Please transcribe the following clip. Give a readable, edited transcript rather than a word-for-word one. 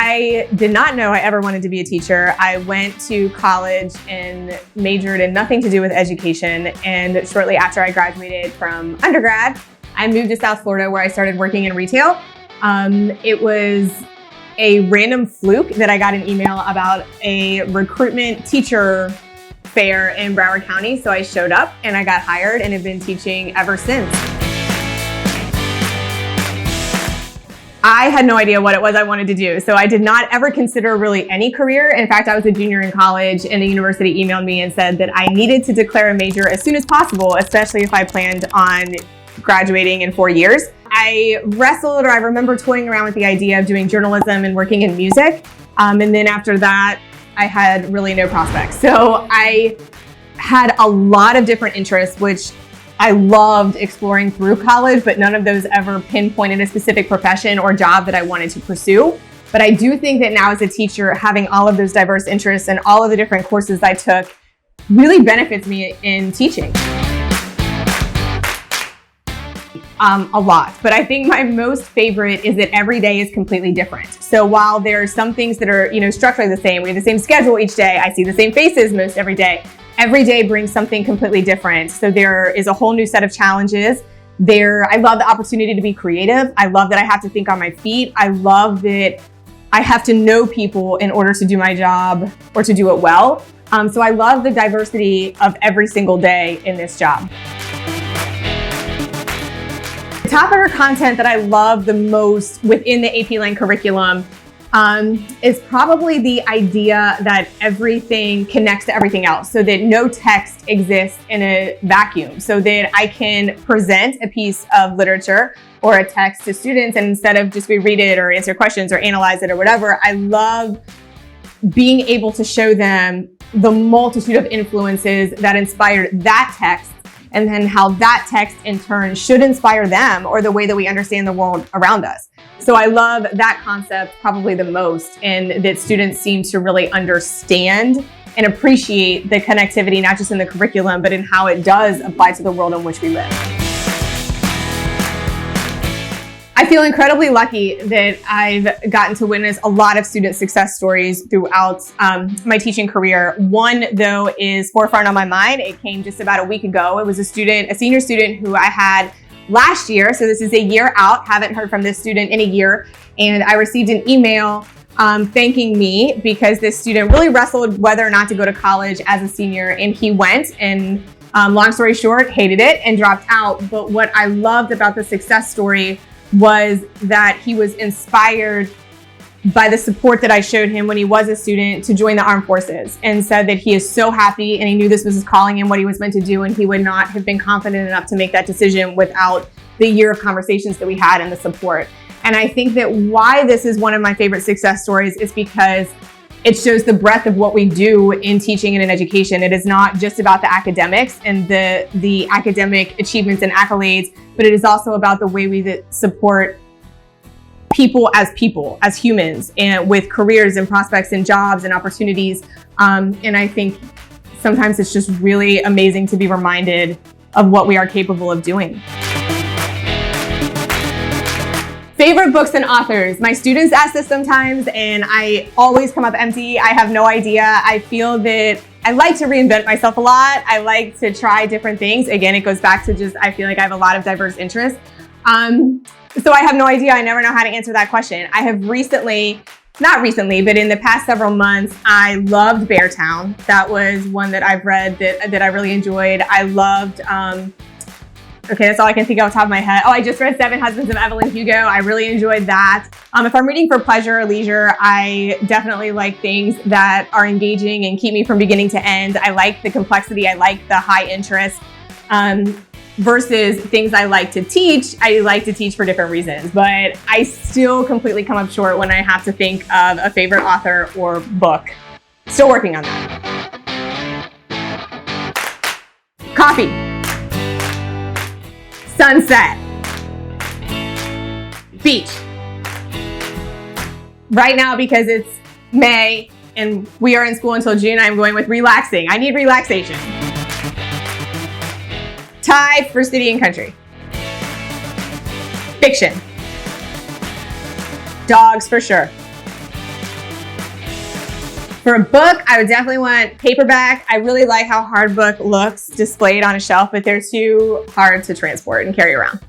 I did not know I ever wanted to be a teacher. I went to college and majored in nothing to do with education. And shortly after I graduated from undergrad, I moved to South Florida where I started working in retail. It was a random fluke that I got an email about a recruitment teacher fair in Broward County. So I showed up and I got hired and have been teaching ever since. I had no idea what it was I wanted to do. So I did not ever consider really any career. In fact, I was a junior in college and the university emailed me and said that I needed to declare a major as soon as possible, especially if I planned on graduating in 4 years. I remember toying around with the idea of doing journalism and working in music. And then after that, I had really no prospects. So I had a lot of different interests, which I loved exploring through college, but none of those ever pinpointed a specific profession or job that I wanted to pursue. But I do think that now as a teacher, having all of those diverse interests and all of the different courses I took really benefits me in teaching. A lot, but I think my most favorite is that every day is completely different. So while there are some things that are, structurally the same, we have the same schedule each day, I see the same faces most every day brings something completely different. So there is a whole new set of challenges. I love the opportunity to be creative. I love that I have to think on my feet. I love that I have to know people in order to do my job or to do it well. So I love the diversity of every single day in this job. The topic or content that I love the most within the AP Lang curriculum is probably the idea that everything connects to everything else, so that no text exists in a vacuum, so that I can present a piece of literature or a text to students, and instead of just we read it or answer questions or analyze it or whatever, I love being able to show them the multitude of influences that inspired that text, and then how that text in turn should inspire them or the way that we understand the world around us. So I love that concept probably the most, and that students seem to really understand and appreciate the connectivity, not just in the curriculum, but in how it does apply to the world in which we live. I feel incredibly lucky that I've gotten to witness a lot of student success stories throughout my teaching career. One, though, is forefront on my mind. It came just about a week ago. It was a senior student who I had last year. So this is a year out. Haven't heard from this student in a year. And I received an email thanking me because this student really wrestled whether or not to go to college as a senior. And he went and long story short, hated it and dropped out. But what I loved about the success story was that he was inspired by the support that I showed him when he was a student to join the armed forces, and said that he is so happy and he knew this was his calling and what he was meant to do, and he would not have been confident enough to make that decision without the year of conversations that we had and the support. And I think that why this is one of my favorite success stories is because it shows the breadth of what we do in teaching and in education. It is not just about the academics and the academic achievements and accolades, but it is also about the way we support people, as humans, and with careers and prospects and jobs and opportunities. And I think sometimes it's just really amazing to be reminded of what we are capable of doing. Favorite books and authors. My students ask this sometimes and I always come up empty. I have no idea. I feel that I like to reinvent myself a lot. I like to try different things. Again, it goes back to just, I feel like I have a lot of diverse interests. So I have no idea. I never know how to answer that question. I have not recently, but in the past several months, I loved Beartown. That was one that I've read that I really enjoyed. I loved, okay, that's all I can think of off the top of my head. Oh, I just read Seven Husbands of Evelyn Hugo. I really enjoyed that. If I'm reading for pleasure or leisure, I definitely like things that are engaging and keep me from beginning to end. I like the complexity. I like the high interest. Versus things I like to teach. I like to teach for different reasons, but I still completely come up short when I have to think of a favorite author or book. Still working on that. Coffee. Sunset. Beach. Right now, because it's May and we are in school until June, I'm going with relaxing. I need relaxation. Tie for city and country. Fiction. Dogs for sure. For a book, I would definitely want paperback. I really like how hard book looks displayed on a shelf, but they're too hard to transport and carry around.